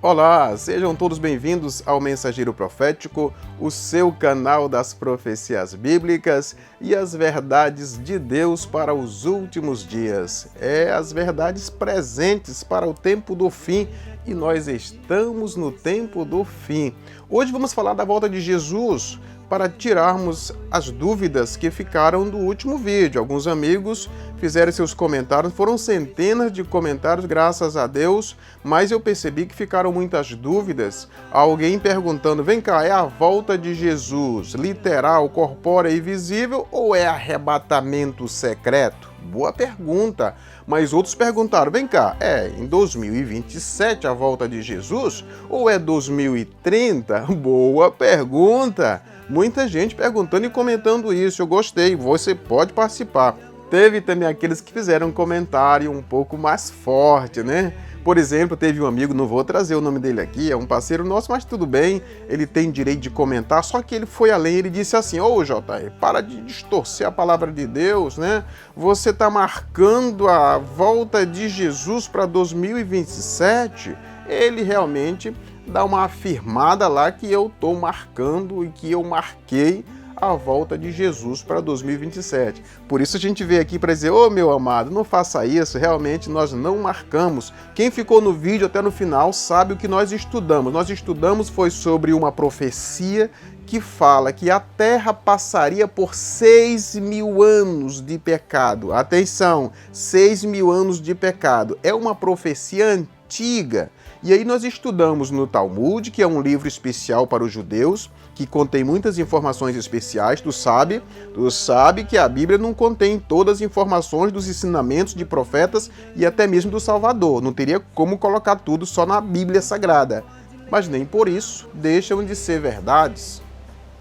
Olá, sejam todos bem-vindos ao Mensageiro Profético, o seu canal das profecias bíblicas e as verdades de Deus para os últimos dias. As verdades presentes para o tempo do fim, e nós estamos no tempo do fim. Hoje vamos falar da volta de Jesus, para tirarmos as dúvidas que ficaram do último vídeo. Alguns amigos fizeram seus comentários, foram centenas de comentários, graças a Deus, mas eu percebi que ficaram muitas dúvidas. Alguém perguntando, vem cá, é a volta de Jesus literal, corpórea e visível ou é arrebatamento secreto? Boa pergunta. Mas outros perguntaram, vem cá, é em 2027 a volta de Jesus ou é 2030? Boa pergunta. Muita gente perguntando e comentando isso, eu gostei, você pode participar. Teve também aqueles que fizeram um comentário um pouco mais forte, né? Por exemplo, teve um amigo, não vou trazer o nome dele aqui, é um parceiro nosso, mas tudo bem, ele tem direito de comentar, só que ele foi além, ele disse assim, JR, para de distorcer a palavra de Deus, né? Você está marcando a volta de Jesus para 2027? Ele realmente dá uma afirmada lá que eu estou marcando e que eu marquei a volta de Jesus para 2027. Por isso a gente veio aqui para dizer, meu amado, não faça isso, realmente nós não marcamos. Quem ficou no vídeo até no final sabe o que nós estudamos. Nós estudamos foi sobre uma profecia que fala que a terra passaria por 6.000 anos de pecado. Atenção, 6.000 anos de pecado. É uma profecia antiga. E aí nós estudamos no Talmud, que é um livro especial para os judeus, que contém muitas informações especiais. Tu sabe que a Bíblia não contém todas as informações dos ensinamentos de profetas e até mesmo do Salvador. Não teria como colocar tudo só na Bíblia Sagrada. Mas nem por isso deixam de ser verdades.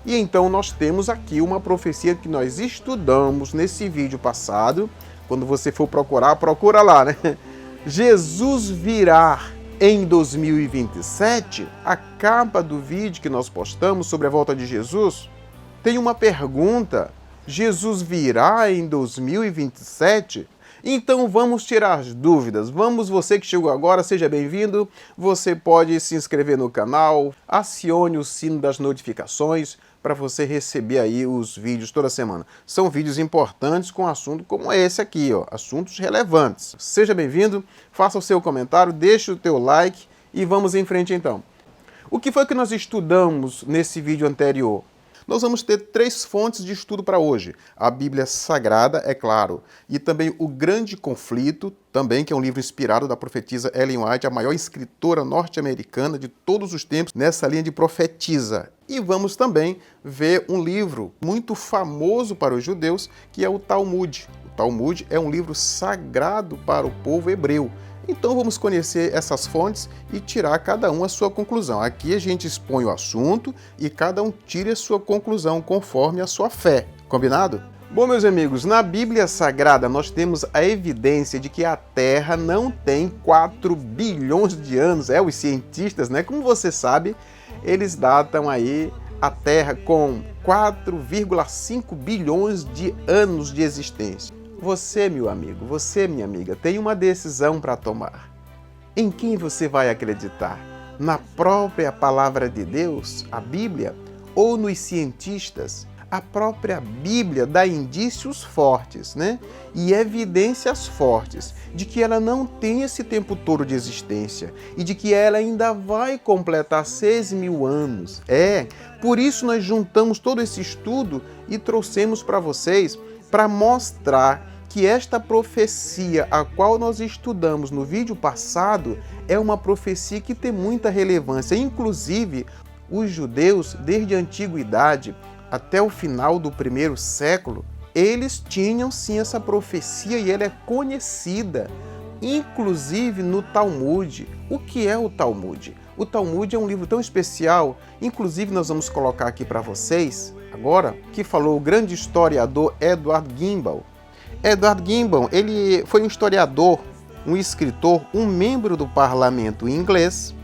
E então nós temos aqui uma profecia que nós estudamos nesse vídeo passado. Quando você for procurar, procura lá, né? Jesus virá em 2027, a capa do vídeo que nós postamos sobre a volta de Jesus, tem uma pergunta, Jesus virá em 2027? Então vamos tirar as dúvidas, você que chegou agora, seja bem-vindo, você pode se inscrever no canal, acione o sino das notificações para você receber aí os vídeos toda semana. São vídeos importantes com assunto como esse aqui, assuntos relevantes. Seja bem-vindo, faça o seu comentário, deixe o teu like e vamos em frente então. O que foi que nós estudamos nesse vídeo anterior? Nós vamos ter 3 fontes de estudo para hoje. A Bíblia Sagrada, é claro, e também O Grande Conflito, também, que é um livro inspirado da profetisa Ellen White, a maior escritora norte-americana de todos os tempos, nessa linha de profetisa. E vamos também ver um livro muito famoso para os judeus, que é o Talmud. O Talmud é um livro sagrado para o povo hebreu. Então vamos conhecer essas fontes e tirar cada um a sua conclusão. Aqui a gente expõe o assunto e cada um tira a sua conclusão conforme a sua fé. Combinado? Bom, meus amigos, na Bíblia Sagrada nós temos a evidência de que a Terra não tem 4 bilhões de anos. Os cientistas, né? Como você sabe, eles datam aí a Terra com 4,5 bilhões de anos de existência. Você, meu amigo, você, minha amiga, tem uma decisão para tomar. Em quem você vai acreditar? Na própria palavra de Deus, a Bíblia, ou nos cientistas? A própria Bíblia dá indícios fortes, né? E evidências fortes de que ela não tem esse tempo todo de existência e de que ela ainda vai completar 6.000 anos. Por isso nós juntamos todo esse estudo e trouxemos para vocês para mostrar que esta profecia, a qual nós estudamos no vídeo passado, é uma profecia que tem muita relevância. Inclusive, os judeus, desde a antiguidade até o final do 1º século, eles tinham sim essa profecia e ela é conhecida, inclusive no Talmud. O que é o Talmud? O Talmud é um livro tão especial, inclusive nós vamos colocar aqui para vocês, agora, que falou o grande historiador Edward Gimbel. Edward Gimbel, ele foi um historiador, um escritor, um membro do parlamento inglês,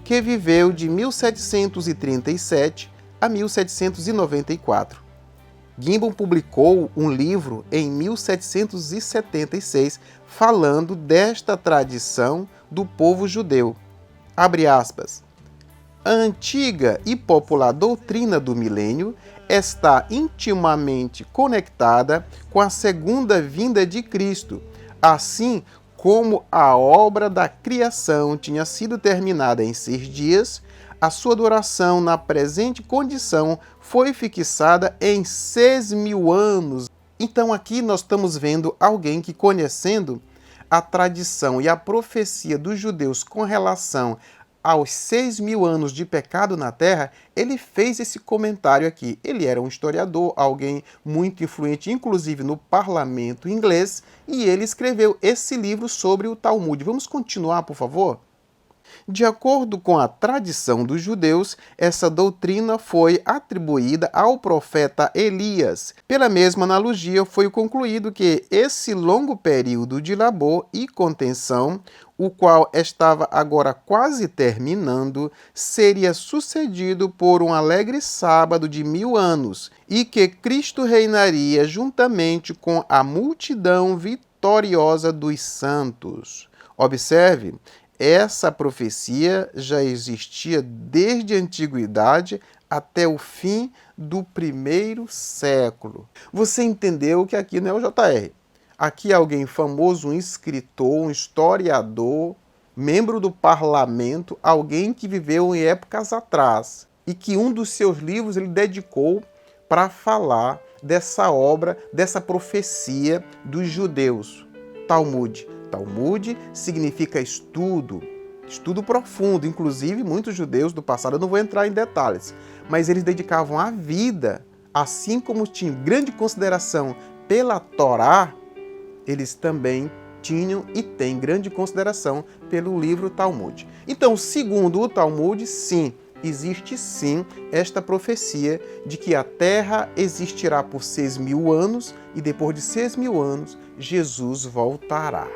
que viveu de 1737 a 1794. Gimbel publicou um livro em 1776 falando desta tradição do povo judeu. Abre aspas. A antiga e popular doutrina do milênio está intimamente conectada com a segunda vinda de Cristo, assim como a obra da criação tinha sido terminada em 6 dias, a sua duração na presente condição foi fixada em 6.000 anos. Então aqui nós estamos vendo alguém que, conhecendo a tradição e a profecia dos judeus com relação aos 6.000 anos de pecado na Terra, ele fez esse comentário aqui. Ele era um historiador, alguém muito influente, inclusive no parlamento inglês, e ele escreveu esse livro sobre o Talmud. Vamos continuar, por favor? De acordo com a tradição dos judeus, essa doutrina foi atribuída ao profeta Elias. Pela mesma analogia, foi concluído que esse longo período de labor e contenção, o qual estava agora quase terminando, seria sucedido por um alegre sábado de 1000 anos, e que Cristo reinaria juntamente com a multidão vitoriosa dos santos. Observe, essa profecia já existia desde a antiguidade até o fim do 1º século. Você entendeu que aqui não é o JR. Aqui é alguém famoso, um escritor, um historiador, membro do parlamento, alguém que viveu em épocas atrás e que um dos seus livros ele dedicou para falar dessa obra, dessa profecia dos judeus. Talmud. Talmud significa estudo profundo. Inclusive, muitos judeus do passado, eu não vou entrar em detalhes, mas eles dedicavam a vida, assim como tinham grande consideração pela Torá, eles também tinham e têm grande consideração pelo livro Talmud. Então, segundo o Talmud, sim, existe sim esta profecia de que a Terra existirá por 6.000 anos e depois de 6.000 anos, Jesus voltará.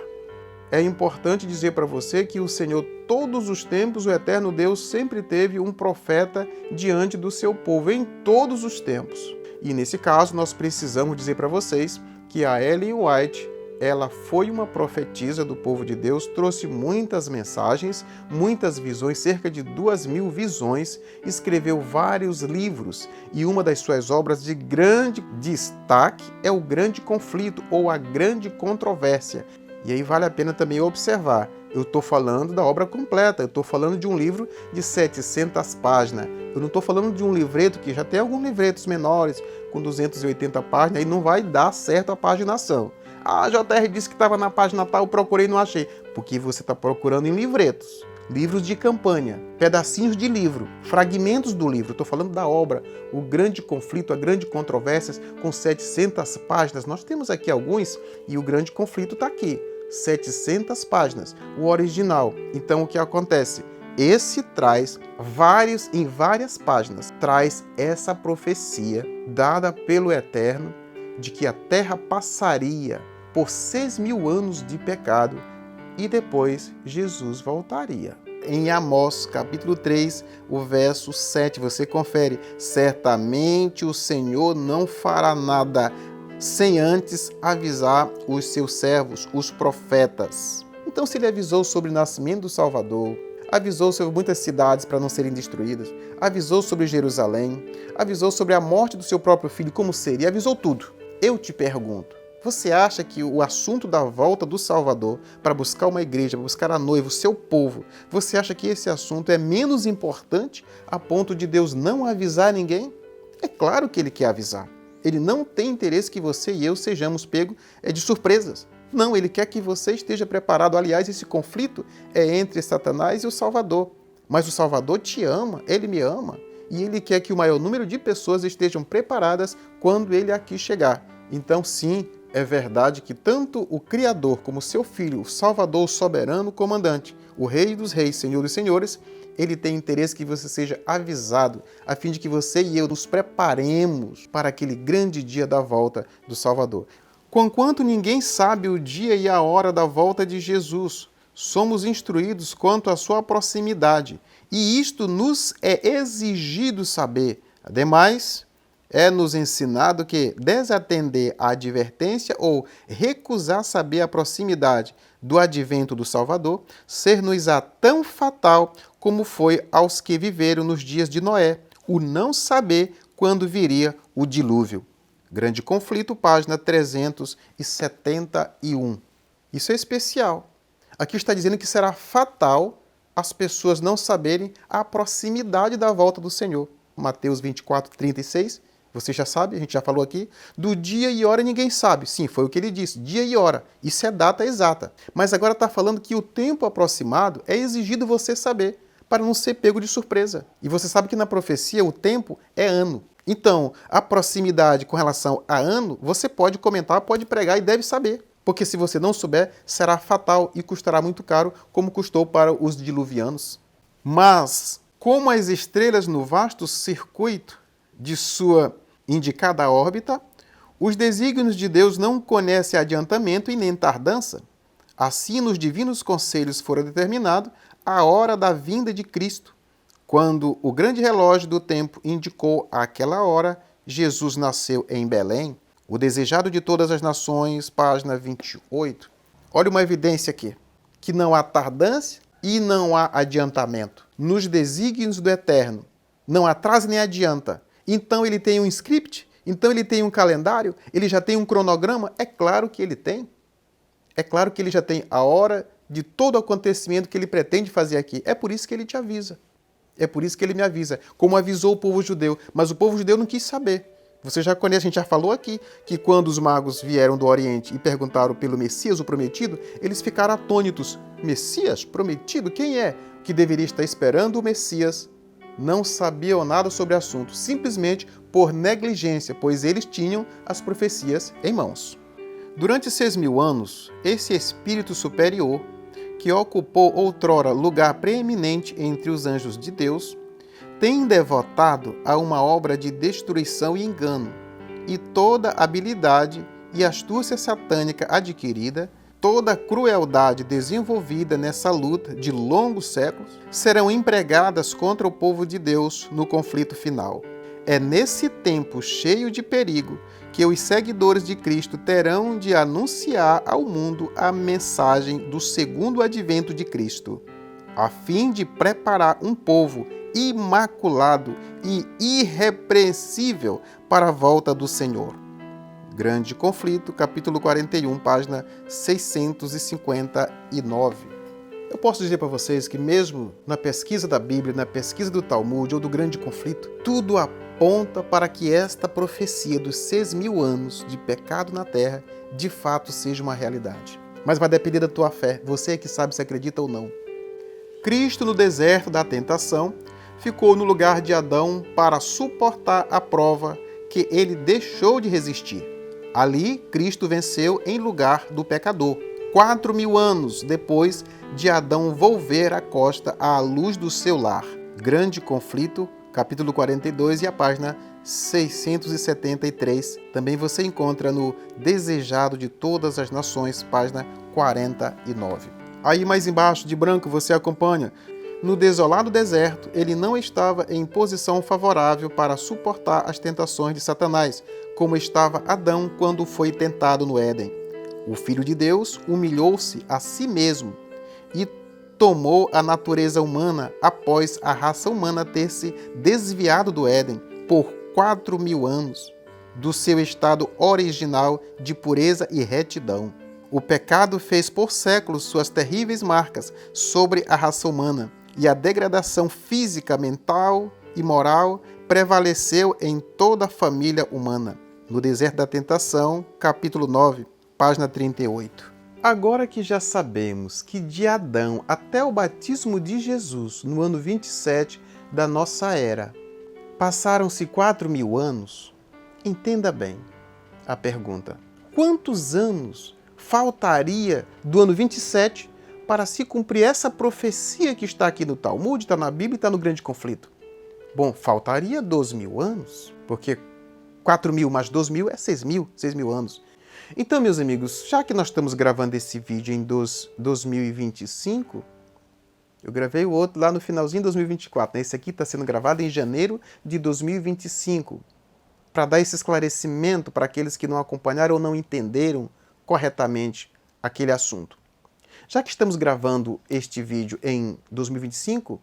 É importante dizer para você que o Senhor, todos os tempos, o eterno Deus, sempre teve um profeta diante do seu povo, em todos os tempos. E nesse caso, nós precisamos dizer para vocês que a Ellen White, ela foi uma profetisa do povo de Deus, trouxe muitas mensagens, muitas visões, cerca de 2.000 visões, escreveu vários livros e uma das suas obras de grande destaque é o Grande Conflito ou a Grande Controvérsia. E aí vale a pena também observar, eu estou falando da obra completa, eu estou falando de um livro de 700 páginas, eu não estou falando de um livreto que já tem alguns livretos menores com 280 páginas e não vai dar certo a paginação. A JR disse que estava na página tal, eu procurei e não achei. Porque você está procurando em livretos, livros de campanha, pedacinhos de livro, fragmentos do livro. Estou falando da obra, o Grande Conflito, a Grande Controvérsia, com 700 páginas. Nós temos aqui alguns e o Grande Conflito está aqui, 700 páginas, o original. Então o que acontece? Esse traz em várias páginas, traz essa profecia dada pelo Eterno de que a terra passaria por 6.000 anos de pecado e depois Jesus voltaria. Em Amós, capítulo 3, o verso 7, você confere: certamente o Senhor não fará nada sem antes avisar os seus servos, os profetas. Então, se ele avisou sobre o nascimento do Salvador, avisou sobre muitas cidades para não serem destruídas, avisou sobre Jerusalém, avisou sobre a morte do seu próprio filho, como seria, avisou tudo. Eu te pergunto, você acha que o assunto da volta do Salvador para buscar uma igreja, para buscar a noiva, o seu povo, você acha que esse assunto é menos importante a ponto de Deus não avisar ninguém? É claro que Ele quer avisar. Ele não tem interesse que você e eu sejamos pegos de surpresas. Não, Ele quer que você esteja preparado. Aliás, esse conflito é entre Satanás e o Salvador. Mas o Salvador te ama, Ele me ama. E Ele quer que o maior número de pessoas estejam preparadas quando Ele aqui chegar. Então, sim, é verdade que tanto o Criador como seu Filho, o Salvador, o soberano, comandante, o Rei dos Reis, Senhor dos Senhores, Ele tem interesse que você seja avisado, a fim de que você e eu nos preparemos para aquele grande dia da volta do Salvador. Conquanto ninguém sabe o dia e a hora da volta de Jesus, somos instruídos quanto à sua proximidade, e isto nos é exigido saber. Ademais, é-nos ensinado que desatender à advertência ou recusar saber a proximidade do advento do Salvador ser-nos-á tão fatal como foi aos que viveram nos dias de Noé, o não saber quando viria o dilúvio. Grande Conflito, página 371. Isso é especial. Aqui está dizendo que será fatal as pessoas não saberem a proximidade da volta do Senhor. Mateus 24, 36. Você já sabe, a gente já falou aqui, do dia e hora ninguém sabe. Sim, foi o que ele disse, dia e hora. Isso é data exata. Mas agora está falando que o tempo aproximado é exigido você saber, para não ser pego de surpresa. E você sabe que na profecia o tempo é ano. Então, a proximidade com relação a ano, você pode comentar, pode pregar e deve saber. Porque se você não souber, será fatal e custará muito caro, como custou para os diluvianos. Mas, como as estrelas no vasto circuito de sua indicada órbita, os desígnios de Deus não conhecem adiantamento e nem tardança. Assim, nos divinos conselhos fora determinado a hora da vinda de Cristo. Quando o grande relógio do tempo indicou aquela hora, Jesus nasceu em Belém, o desejado de todas as nações, página 28. Olha uma evidência aqui, que não há tardança e não há adiantamento. Nos desígnios do Eterno, não atrasa nem adianta. Então ele tem um script? Então ele tem um calendário? Ele já tem um cronograma? É claro que ele tem. É claro que ele já tem a hora de todo o acontecimento que ele pretende fazer aqui. É por isso que ele te avisa. É por isso que ele me avisa, como avisou o povo judeu. Mas o povo judeu não quis saber. Você já conhece, a gente já falou aqui, que quando os magos vieram do Oriente e perguntaram pelo Messias, o prometido, eles ficaram atônitos. Messias? Prometido? Quem é que deveria estar esperando o Messias? Não sabiam nada sobre o assunto, simplesmente por negligência, pois eles tinham as profecias em mãos. Durante 6.000 anos, esse espírito superior, que ocupou outrora lugar preeminente entre os anjos de Deus, tem devotado a uma obra de destruição e engano, e toda habilidade e astúcia satânica adquirida, toda crueldade desenvolvida nessa luta de longos séculos, serão empregadas contra o povo de Deus no conflito final. É nesse tempo cheio de perigo que os seguidores de Cristo terão de anunciar ao mundo a mensagem do segundo advento de Cristo, a fim de preparar um povo imaculado e irrepreensível para a volta do Senhor. Grande Conflito, capítulo 41, página 659. Eu posso dizer para vocês que mesmo na pesquisa da Bíblia, na pesquisa do Talmud ou do Grande Conflito, tudo aponta para que esta profecia dos 6.000 anos de pecado na terra de fato seja uma realidade. Mas vai depender da tua fé, você é que sabe se acredita ou não. Cristo, no deserto da tentação, ficou no lugar de Adão para suportar a prova que ele deixou de resistir. Ali, Cristo venceu em lugar do pecador, 4.000 anos depois de Adão volver a costa à luz do seu lar. Grande Conflito, capítulo 42 e a página 673. Também você encontra no Desejado de Todas as Nações, página 49. Aí mais embaixo, de branco, você acompanha. No desolado deserto, ele não estava em posição favorável para suportar as tentações de Satanás, como estava Adão quando foi tentado no Éden. O Filho de Deus humilhou-se a si mesmo e tomou a natureza humana após a raça humana ter se desviado do Éden por 4.000 anos, do seu estado original de pureza e retidão. O pecado fez por séculos suas terríveis marcas sobre a raça humana, e a degradação física, mental e moral prevaleceu em toda a família humana. No Deserto da Tentação, capítulo 9, página 38. Agora que já sabemos que de Adão até o batismo de Jesus, no ano 27 da nossa era, passaram-se 4.000 anos, entenda bem a pergunta. Quantos anos faltaria do ano 27 para se cumprir essa profecia que está aqui no Talmud, está na Bíblia e está no Grande Conflito? Bom, faltaria 12.000 anos, porque 4.000 mais 2.000 é 6.000 anos. Então, meus amigos, já que nós estamos gravando esse vídeo em 2025, eu gravei o outro lá no finalzinho de 2024, né? Esse aqui está sendo gravado em janeiro de 2025. para dar esse esclarecimento para aqueles que não acompanharam ou não entenderam corretamente aquele assunto. Já que estamos gravando este vídeo em 2025,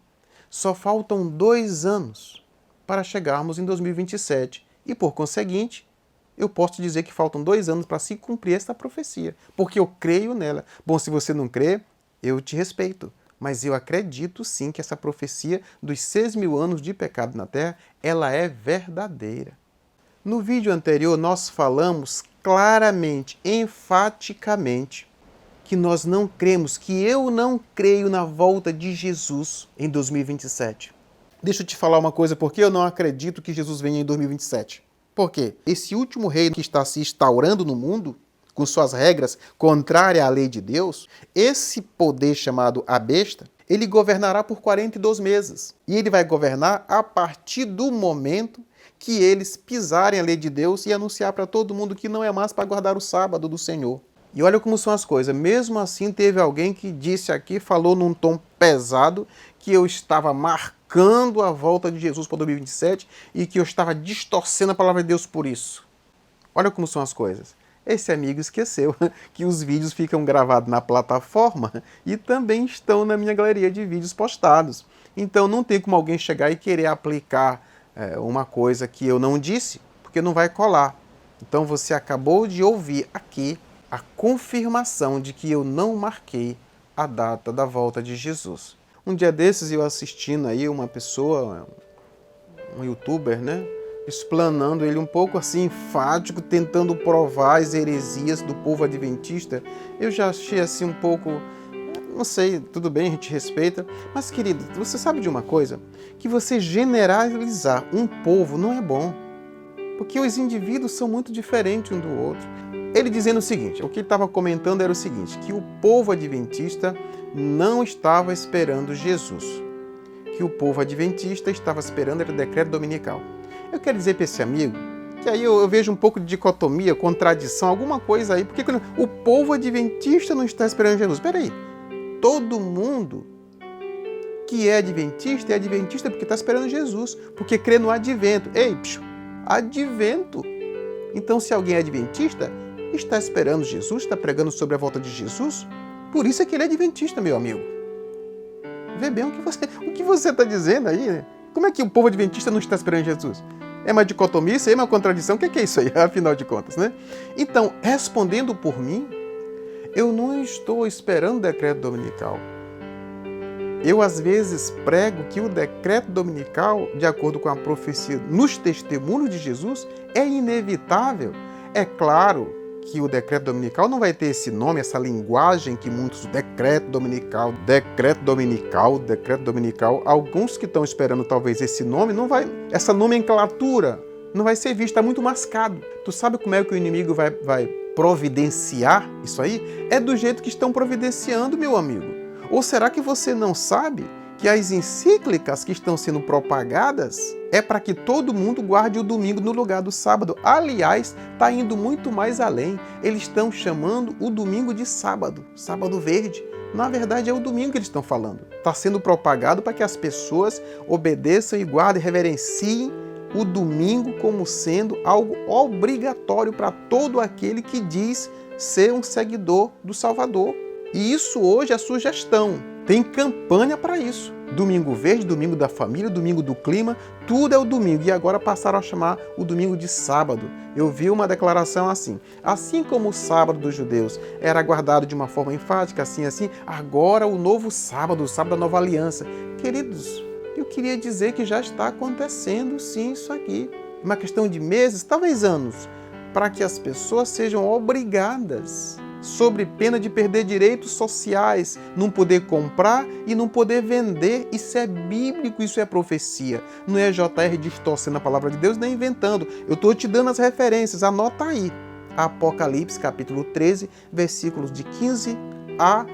só faltam 2 anos para chegarmos em 2027 e, por conseguinte, eu posso te dizer que faltam 2 anos para se cumprir esta profecia, porque eu creio nela. Bom, se você não crê, eu te respeito, mas eu acredito sim que essa profecia dos 6.000 anos de pecado na Terra, ela é verdadeira. No vídeo anterior nós falamos claramente, enfaticamente, que nós não cremos, que eu não creio na volta de Jesus em 2027. Deixa eu te falar uma coisa, porque eu não acredito que Jesus venha em 2027. Por quê? Esse último reino que está se instaurando no mundo, com suas regras contrárias à lei de Deus, esse poder chamado a besta, ele governará por 42 meses. E ele vai governar a partir do momento que eles pisarem a lei de Deus e anunciar para todo mundo que não é mais para guardar o sábado do Senhor. E olha como são as coisas. Mesmo assim, teve alguém que disse aqui, falou num tom pesado, que eu estava marcando a volta de Jesus para 2027 e que eu estava distorcendo a palavra de Deus por isso. Olha como são as coisas. Esse amigo esqueceu que os vídeos ficam gravados na plataforma e também estão na minha galeria de vídeos postados. Então não tem como alguém chegar e querer aplicar uma coisa que eu não disse, porque não vai colar. Então você acabou de ouvir aqui a confirmação de que eu não marquei a data da volta de Jesus. Um dia desses eu assistindo aí uma pessoa, um youtuber, né? Explanando ele um pouco assim, enfático, tentando provar as heresias do povo adventista. Eu já achei assim um pouco, não sei, tudo bem, a gente respeita. Mas querido, você sabe de uma coisa? Que você generalizar um povo não é bom. Porque os indivíduos são muito diferentes um do outro. Ele dizendo o seguinte, o que ele estava comentando era o seguinte, que o povo adventista não estava esperando Jesus. Que o povo adventista estava esperando o decreto dominical. Eu quero dizer para esse amigo, que aí eu vejo um pouco de dicotomia, contradição, alguma coisa aí. Porque o povo adventista não está esperando Jesus? Espera aí, todo mundo que é adventista porque está esperando Jesus, porque crê no advento. Ei, advento. Então, se alguém é adventista, está esperando Jesus, está pregando sobre a volta de Jesus, por isso é que ele é adventista, meu amigo. Vê bem o que você está dizendo aí, né? Como é que o povo adventista não está esperando Jesus? É uma dicotomia, isso aí é uma contradição? O que é isso aí, afinal de contas, né? Então, respondendo por mim, eu não estou esperando o decreto dominical. Eu, às vezes, prego que o decreto dominical, de acordo com a profecia nos testemunhos de Jesus, é inevitável. É claro que o decreto dominical não vai ter esse nome, essa linguagem que muitos... Decreto dominical. Alguns que estão esperando talvez esse nome, não vai... Essa nomenclatura não vai ser vista, está muito mascado. Tu sabe como é que o inimigo vai providenciar isso aí? É do jeito que estão providenciando, meu amigo. Ou será que você não sabe que as encíclicas que estão sendo propagadas é para que todo mundo guarde o domingo no lugar do sábado? Aliás, está indo muito mais além. Eles estão chamando o domingo de sábado, sábado verde. Na verdade, é o domingo que eles estão falando. Está sendo propagado para que as pessoas obedeçam e guardem, reverenciem o domingo como sendo algo obrigatório para todo aquele que diz ser um seguidor do Salvador. E isso hoje é sugestão. Tem campanha para isso. Domingo verde, domingo da família, domingo do clima, tudo é o domingo. E agora passaram a chamar o domingo de sábado. Eu vi uma declaração assim. Assim como o sábado dos judeus era guardado de uma forma enfática, assim, agora o novo sábado, o sábado da nova aliança. Queridos, eu queria dizer que já está acontecendo sim isso aqui. Uma questão de meses, talvez anos, para que as pessoas sejam obrigadas, sobre pena de perder direitos sociais, não poder comprar e não poder vender. Isso é bíblico, isso é profecia. Não é JR distorcendo a palavra de Deus, nem inventando. Eu estou te dando as referências, anota aí. Apocalipse, capítulo 13, versículos de 15 a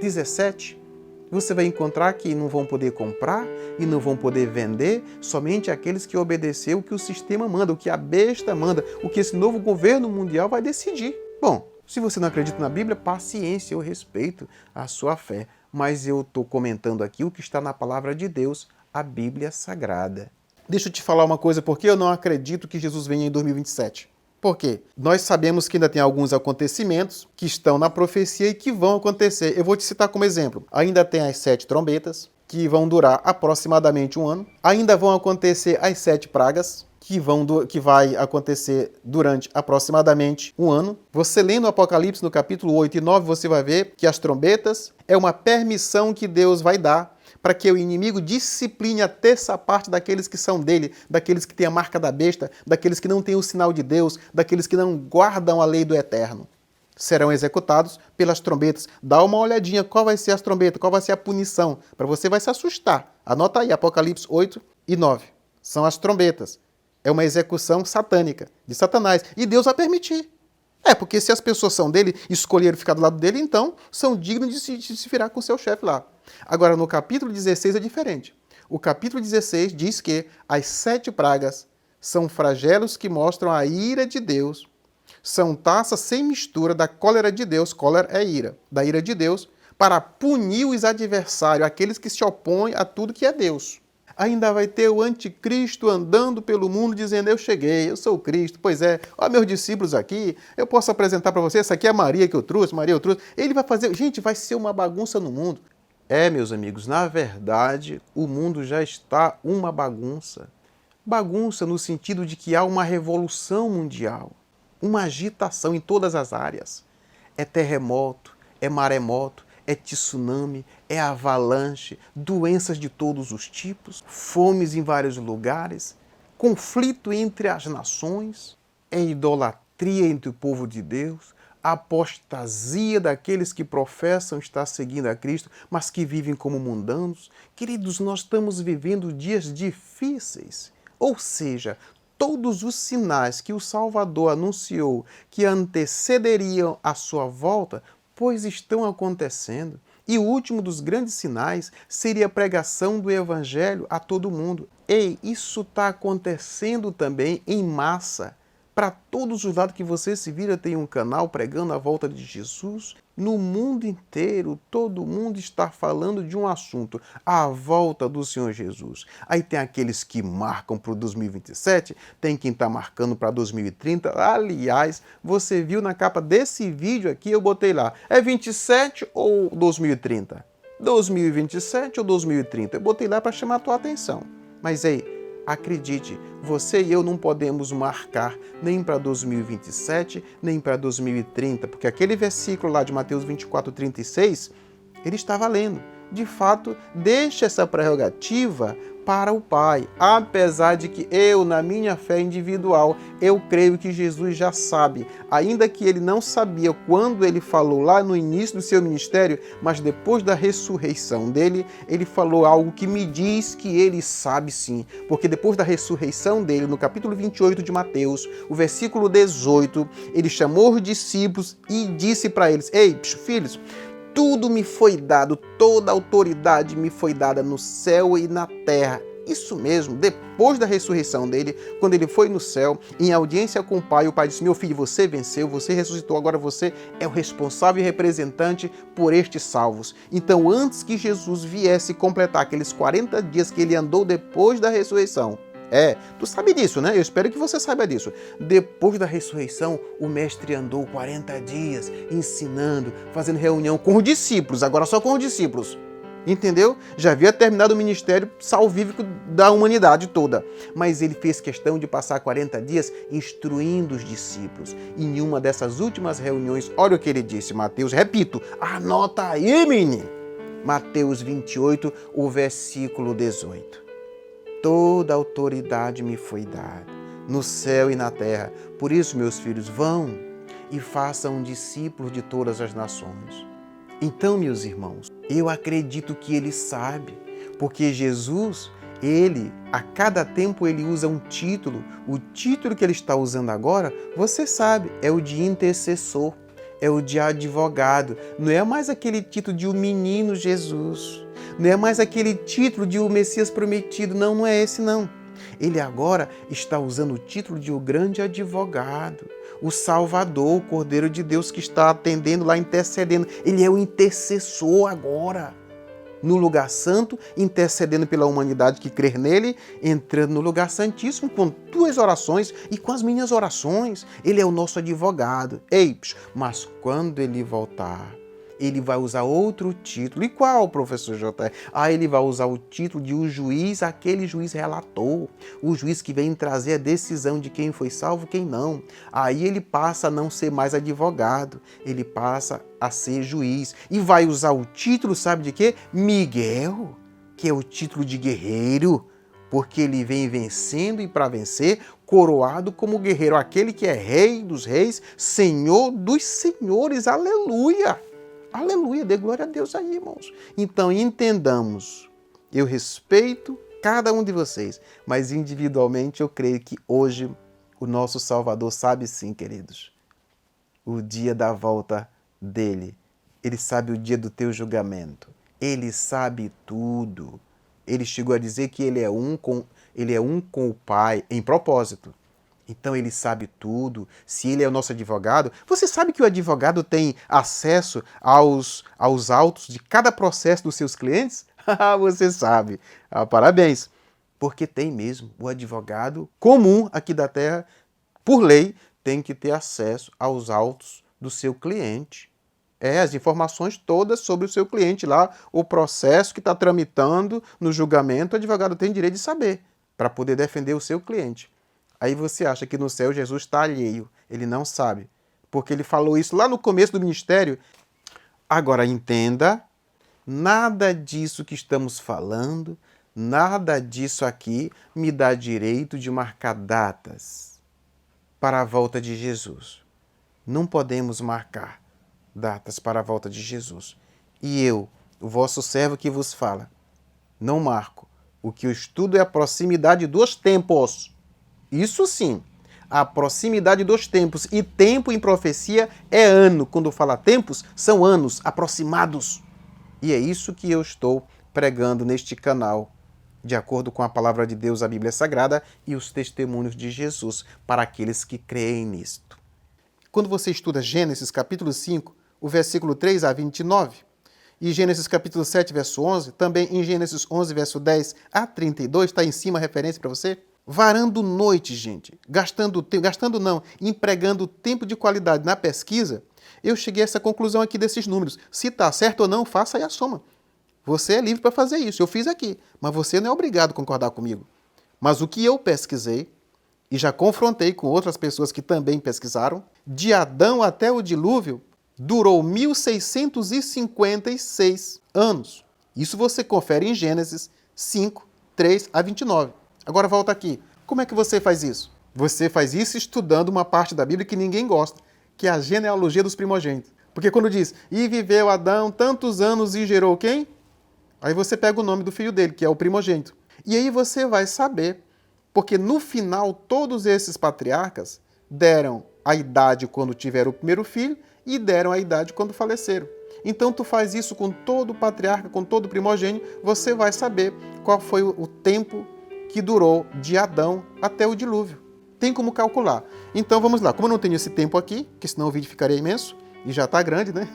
17. Você vai encontrar que não vão poder comprar e não vão poder vender somente aqueles que obedeceram o que o sistema manda, o que a besta manda, o que esse novo governo mundial vai decidir. Bom, se você não acredita na Bíblia, paciência, eu respeito a sua fé. Mas eu estou comentando aqui o que está na palavra de Deus, a Bíblia Sagrada. Deixa eu te falar uma coisa, porque eu não acredito que Jesus venha em 2027. Por quê? Nós sabemos que ainda tem alguns acontecimentos que estão na profecia e que vão acontecer. Eu vou te citar como exemplo. Ainda tem as 7 trombetas, que vão durar aproximadamente um ano. Ainda vão acontecer as 7 pragas, que vai acontecer durante aproximadamente um ano. Você lendo o Apocalipse no capítulo 8 e 9, você vai ver que as trombetas é uma permissão que Deus vai dar para que o inimigo discipline a terça parte daqueles que são dele, daqueles que têm a marca da besta, daqueles que não têm o sinal de Deus, daqueles que não guardam a lei do eterno. Serão executados pelas trombetas. Dá uma olhadinha qual vai ser as trombetas, qual vai ser a punição, para você vai se assustar. Anota aí, Apocalipse 8 e 9. São as trombetas. É uma execução satânica, de Satanás. E Deus vai permitir. Porque se as pessoas são dele, escolheram ficar do lado dele, então são dignos de se virar com o seu chefe lá. Agora, no capítulo 16 é diferente. O capítulo 16 diz que as 7 pragas são flagelos que mostram a ira de Deus. São taças sem mistura da cólera de Deus, cólera é ira, da ira de Deus, para punir os adversários, aqueles que se opõem a tudo que é Deus. Ainda vai ter o anticristo andando pelo mundo dizendo, eu cheguei, eu sou o Cristo, pois é, ó meus discípulos aqui, eu posso apresentar para você, essa aqui é a Maria que eu trouxe, Maria eu trouxe. Ele vai fazer, gente, vai ser uma bagunça no mundo. Meus amigos, na verdade, o mundo já está uma bagunça. Bagunça no sentido de que há uma revolução mundial, uma agitação em todas as áreas. É terremoto, é maremoto, é tsunami, é avalanche, doenças de todos os tipos, fomes em vários lugares, conflito entre as nações, é idolatria entre o povo de Deus, apostasia daqueles que professam estar seguindo a Cristo, mas que vivem como mundanos. Queridos, nós estamos vivendo dias difíceis, ou seja, todos os sinais que o Salvador anunciou que antecederiam a sua volta, pois estão acontecendo. E o último dos grandes sinais seria a pregação do Evangelho a todo mundo. Isso está acontecendo também em massa. Para todos os lados que você se vira, tem um canal pregando a volta de Jesus. No mundo inteiro, todo mundo está falando de um assunto, a volta do Senhor Jesus. Aí tem aqueles que marcam para o 2027, tem quem está marcando para 2030. Aliás, você viu na capa desse vídeo aqui, eu botei lá, é 27 ou 2030? 2027 ou 2030? Eu botei lá para chamar a tua atenção. Mas acredite, você e eu não podemos marcar nem para 2027, nem para 2030, porque aquele versículo lá de Mateus 24:36, ele está valendo. De fato, deixa essa prerrogativa para o Pai, apesar de que eu, na minha fé individual, eu creio que Jesus já sabe, ainda que ele não sabia quando ele falou lá no início do seu ministério, mas depois da ressurreição dele, ele falou algo que me diz que ele sabe sim, porque depois da ressurreição dele, no capítulo 28 de Mateus, o versículo 18, ele chamou os discípulos e disse para eles, filhos, tudo me foi dado, toda a autoridade me foi dada no céu e na terra. Isso mesmo, depois da ressurreição dele, quando ele foi no céu, em audiência com o Pai disse, meu filho, você venceu, você ressuscitou, agora você é o responsável e representante por estes salvos. Então, antes que Jesus viesse completar aqueles 40 dias que ele andou depois da ressurreição, tu sabe disso, né? Eu espero que você saiba disso. Depois da ressurreição, o mestre andou 40 dias ensinando, fazendo reunião com os discípulos, agora só com os discípulos. Entendeu? Já havia terminado o ministério salvífico da humanidade toda. Mas ele fez questão de passar 40 dias instruindo os discípulos. E em uma dessas últimas reuniões, olha o que ele disse, Mateus, repito, anota aí, menino. Mateus 28, o versículo 18. Toda autoridade me foi dada, no céu e na terra. Por isso, meus filhos, vão e façam discípulos de todas as nações. Então, meus irmãos, eu acredito que ele sabe, porque Jesus, a cada tempo ele usa um título. O título que ele está usando agora, você sabe, é o de intercessor, é o de advogado. Não é mais aquele título de o menino Jesus. Não é mais aquele título de o Messias prometido, não é esse não. Ele agora está usando o título de o grande advogado, o Salvador, o Cordeiro de Deus que está atendendo lá, intercedendo. Ele é o intercessor agora. no lugar santo, intercedendo pela humanidade que crer nele, entrando no lugar santíssimo com tuas orações e com as minhas orações. Ele é o nosso advogado. Ei, mas quando ele voltar, ele vai usar outro título. E qual, professor J? Ele vai usar o título de o juiz, aquele juiz relator. O juiz que vem trazer a decisão de quem foi salvo e quem não. Aí ele passa a não ser mais advogado. Ele passa a ser juiz. E vai usar o título, sabe de quê? Miguel, que é o título de guerreiro. Porque ele vem vencendo e para vencer, coroado como guerreiro. Aquele que é rei dos reis, senhor dos senhores. Aleluia! Aleluia, dê glória a Deus aí, irmãos. Então, entendamos, eu respeito cada um de vocês, mas individualmente eu creio que hoje o nosso Salvador sabe sim, queridos, o dia da volta dele. Ele sabe o dia do teu julgamento. Ele sabe tudo. Ele chegou a dizer que ele é um com o Pai, em propósito. Então ele sabe tudo. Se ele é o nosso advogado, você sabe que o advogado tem acesso aos autos de cada processo dos seus clientes? Você sabe. Parabéns. Porque tem mesmo. O advogado comum aqui da Terra, por lei, tem que ter acesso aos autos do seu cliente. As informações todas sobre o seu cliente lá, o processo que está tramitando no julgamento, o advogado tem direito de saber, para poder defender o seu cliente. Aí você acha que no céu Jesus está alheio. Ele não sabe. Porque ele falou isso lá no começo do ministério. Agora entenda, nada disso que estamos falando, nada disso aqui me dá direito de marcar datas para a volta de Jesus. Não podemos marcar datas para a volta de Jesus. E eu, o vosso servo que vos fala, não marco. O que eu estudo é a proximidade dos tempos. Isso sim, a proximidade dos tempos. E tempo em profecia é ano. Quando fala tempos, são anos aproximados. E é isso que eu estou pregando neste canal, de acordo com a palavra de Deus, a Bíblia Sagrada e os testemunhos de Jesus, para aqueles que creem nisto. Quando você estuda Gênesis capítulo 5, o versículo 3 a 29, e Gênesis capítulo 7, verso 11, também em Gênesis 11, verso 10 a 32, está em cima a referência para você? Varando noite, gente, empregando tempo de qualidade na pesquisa, eu cheguei a essa conclusão aqui desses números. Se está certo ou não, faça aí a soma. Você é livre para fazer isso. Eu fiz aqui, mas você não é obrigado a concordar comigo. Mas o que eu pesquisei, e já confrontei com outras pessoas que também pesquisaram, de Adão até o dilúvio, durou 1656 anos. Isso você confere em Gênesis 5, 3 a 29. Agora volta aqui. Como é que você faz isso? Você faz isso estudando uma parte da Bíblia que ninguém gosta, que é a genealogia dos primogênitos. Porque quando diz, e viveu Adão tantos anos e gerou quem? Aí você pega o nome do filho dele, que é o primogênito. E aí você vai saber, porque no final todos esses patriarcas deram a idade quando tiveram o primeiro filho e deram a idade quando faleceram. Então tu faz isso com todo patriarca, com todo primogênito, você vai saber qual foi o tempo que durou de Adão até o dilúvio. Tem como calcular. Então vamos lá. Como eu não tenho esse tempo aqui, porque senão o vídeo ficaria imenso, e já está grande, né?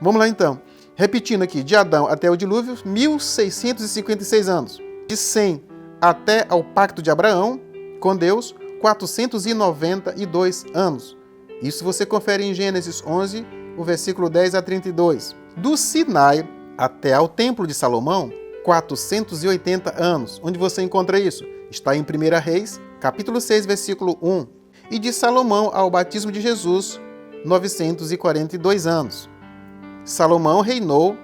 Vamos lá então. Repetindo aqui, de Adão até o dilúvio, 1656 anos. De Sem até ao pacto de Abraão com Deus, 492 anos. Isso você confere em Gênesis 11, o versículo 10 a 32. Do Sinai até ao templo de Salomão, 480 anos. Onde você encontra isso? Está em 1 Reis, capítulo 6, versículo 1. E de Salomão ao batismo de Jesus, 942 anos. Salomão reinou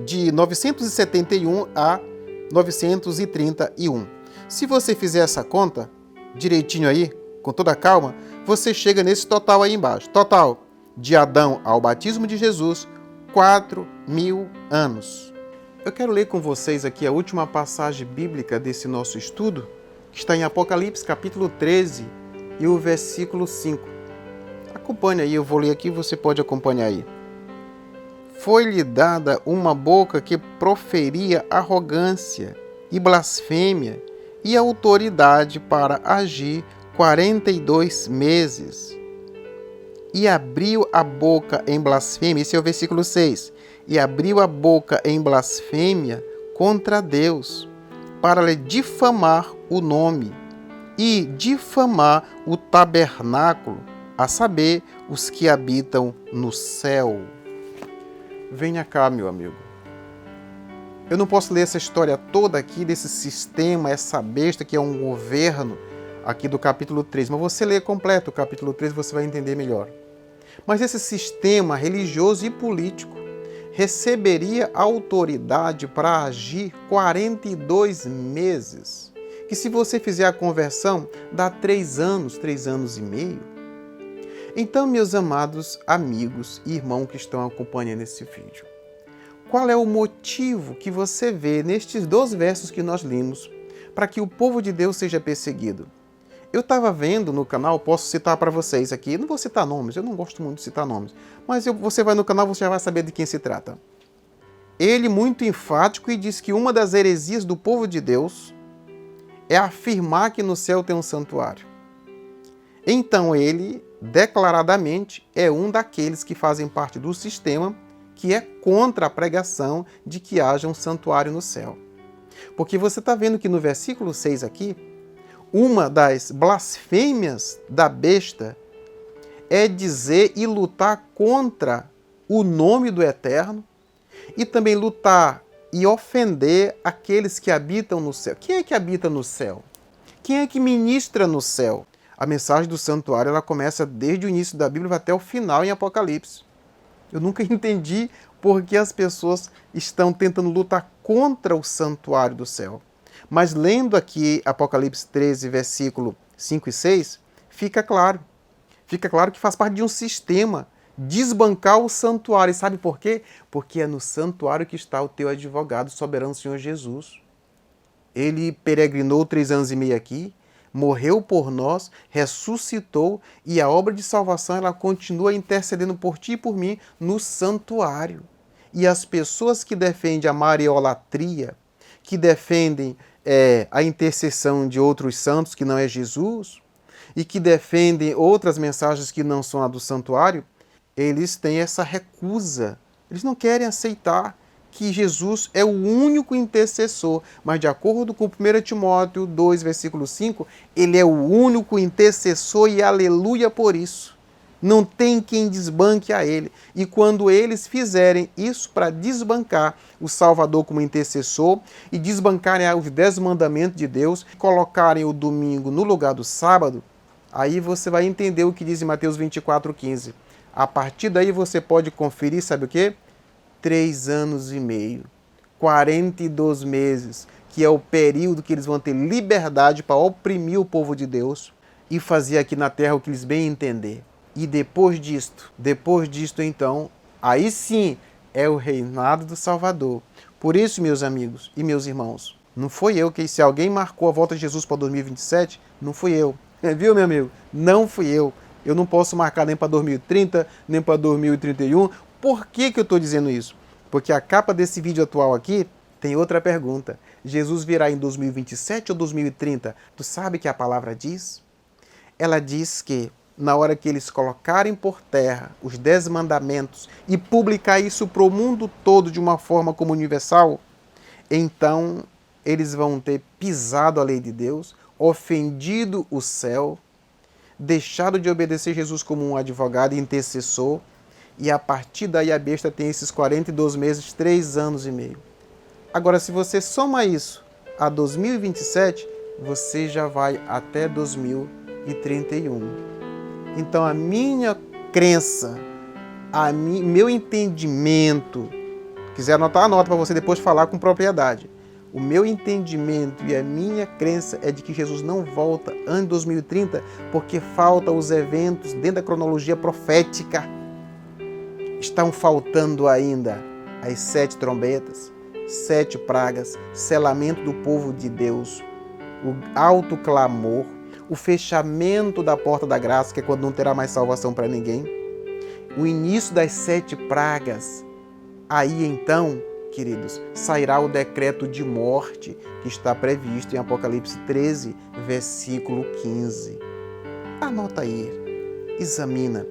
de 971 a 931. Se você fizer essa conta direitinho aí, com toda a calma, você chega nesse total aí embaixo. Total, de Adão ao batismo de Jesus, 4.000 anos. Eu quero ler com vocês aqui a última passagem bíblica desse nosso estudo, que está em Apocalipse, capítulo 13, e o versículo 5. Acompanhe aí, eu vou ler aqui, você pode acompanhar aí. Foi-lhe dada uma boca que proferia arrogância e blasfêmia, e autoridade para agir 42 meses. E abriu a boca em blasfêmia, esse é o versículo 6, e abriu a boca em blasfêmia contra Deus, para lhe difamar o nome e difamar o tabernáculo, a saber, os que habitam no céu. Venha cá, meu amigo. Eu não posso ler essa história toda aqui, desse sistema, essa besta que é um governo, aqui do capítulo 3, mas você lê completo o capítulo 3, você vai entender melhor. Mas esse sistema religioso e político receberia autoridade para agir 42 meses, que se você fizer a conversão, dá 3 anos e meio. Então, meus amados amigos e irmãos que estão acompanhando esse vídeo, qual é o motivo que você vê nestes 2 versos que nós lemos para que o povo de Deus seja perseguido? Eu estava vendo no canal, posso citar para vocês aqui, não vou citar nomes, eu não gosto muito de citar nomes, mas você vai no canal, você já vai saber de quem se trata. Ele muito enfático e diz que uma das heresias do povo de Deus é afirmar que no céu tem um santuário. Então ele, declaradamente, é um daqueles que fazem parte do sistema que é contra a pregação de que haja um santuário no céu. Porque você está vendo que no versículo 6 aqui, uma das blasfêmias da besta é dizer e lutar contra o nome do Eterno e também lutar e ofender aqueles que habitam no céu. Quem é que habita no céu? Quem é que ministra no céu? A mensagem do santuário ela começa desde o início da Bíblia até o final em Apocalipse. Eu nunca entendi por que as pessoas estão tentando lutar contra o santuário do céu. Mas lendo aqui Apocalipse 13, versículo 5 e 6, fica claro. Fica claro que faz parte de um sistema desbancar o santuário. E sabe por quê? Porque é no santuário que está o teu advogado, soberano Senhor Jesus. Ele peregrinou 3 anos e meio aqui, morreu por nós, ressuscitou e a obra de salvação ela continua intercedendo por ti e por mim no santuário. E as pessoas que defendem a mariolatria, que defendem a intercessão de outros santos que não é Jesus e que defendem outras mensagens que não são a do santuário, eles têm essa recusa. Eles não querem aceitar que Jesus é o único intercessor, mas de acordo com 1 Timóteo 2, versículo 5, ele é o único intercessor e aleluia por isso. Não tem quem desbanque a ele. E quando eles fizerem isso para desbancar o Salvador como intercessor e desbancarem os 10 mandamentos de Deus, colocarem o domingo no lugar do sábado, aí você vai entender o que diz em Mateus 24:15. A partir daí você pode conferir, sabe o quê? 3 anos e meio, 42 meses, que é o período que eles vão ter liberdade para oprimir o povo de Deus e fazer aqui na terra o que eles bem entender. E depois disto então, aí sim é o reinado do Salvador. Por isso, meus amigos e meus irmãos, não foi eu que, se alguém marcou a volta de Jesus para 2027, não fui eu. Viu, meu amigo? Não fui eu. Eu não posso marcar nem para 2030, nem para 2031. Por que eu estou dizendo isso? Porque a capa desse vídeo atual aqui tem outra pergunta. Jesus virá em 2027 ou 2030? Tu sabe que a palavra diz? Ela diz que na hora que eles colocarem por terra os 10 mandamentos e publicar isso para o mundo todo de uma forma como universal, então eles vão ter pisado a lei de Deus, ofendido o céu, deixado de obedecer Jesus como um advogado e intercessor, e a partir daí a besta tem esses 42 meses, 3 anos e meio. Agora, se você soma isso a 2027, você já vai até 2031. Então a minha crença, meu entendimento, quiser anotar, anota para você depois falar com propriedade. O meu entendimento e a minha crença é de que Jesus não volta antes de 2030 porque faltam os eventos dentro da cronologia profética. Estão faltando ainda as 7 trombetas, 7 pragas, selamento do povo de Deus, o alto clamor, o fechamento da porta da graça, que é quando não terá mais salvação para ninguém, o início das 7 pragas. Aí então, queridos, sairá o decreto de morte que está previsto em Apocalipse 13, versículo 15. Anota aí, examina.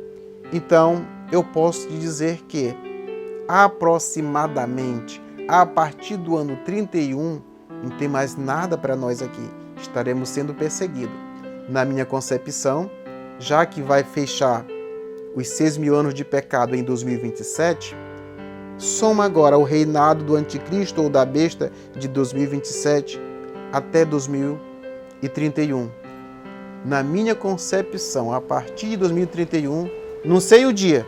Então, eu posso te dizer que aproximadamente, a partir do ano 31, não tem mais nada para nós aqui. Estaremos sendo perseguidos. Na minha concepção, já que vai fechar os 6.000 anos de pecado em 2027, soma agora o reinado do anticristo ou da besta de 2027 até 2031. Na minha concepção, a partir de 2031, não sei o dia,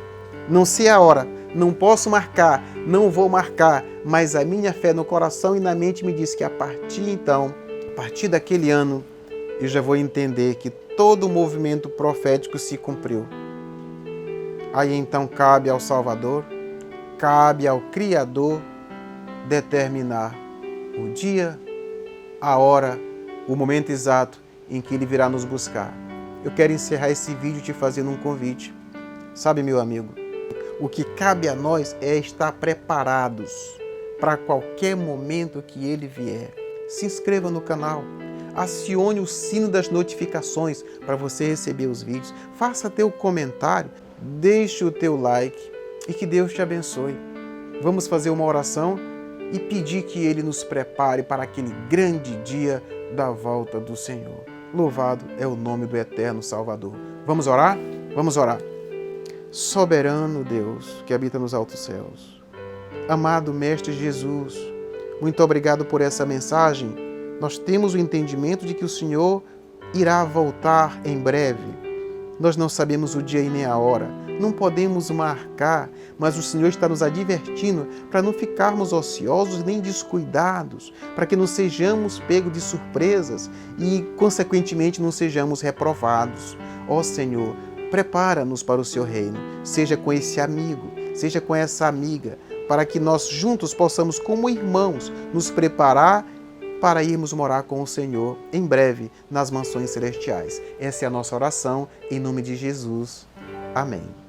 não sei a hora, não posso marcar, não vou marcar, mas a minha fé no coração e na mente me diz que a partir daquele ano, eu já vou entender que todo o movimento profético se cumpriu. Aí então cabe ao Salvador, cabe ao Criador determinar o dia, a hora, o momento exato em que Ele virá nos buscar. Eu quero encerrar esse vídeo te fazendo um convite. Sabe, meu amigo, o que cabe a nós é estar preparados para qualquer momento que Ele vier. Se inscreva no canal, acione o sino das notificações para você receber os vídeos, faça teu comentário, deixe o teu like e que Deus te abençoe. Vamos fazer uma oração e pedir que Ele nos prepare para aquele grande dia da volta do Senhor. Louvado é o nome do eterno Salvador. Vamos orar? Vamos orar. Soberano Deus, que habita nos altos céus, amado Mestre Jesus, muito obrigado por essa mensagem. Nós temos o entendimento de que o Senhor irá voltar em breve. Nós não sabemos o dia e nem a hora, não podemos marcar, mas o Senhor está nos advertindo para não ficarmos ociosos nem descuidados, para que não sejamos pegos de surpresas e, consequentemente, não sejamos reprovados. Ó Senhor, prepara-nos para o Seu reino, seja com esse amigo, seja com essa amiga, para que nós juntos possamos, como irmãos, nos preparar para irmos morar com o Senhor em breve nas mansões celestiais. Essa é a nossa oração, em nome de Jesus. Amém.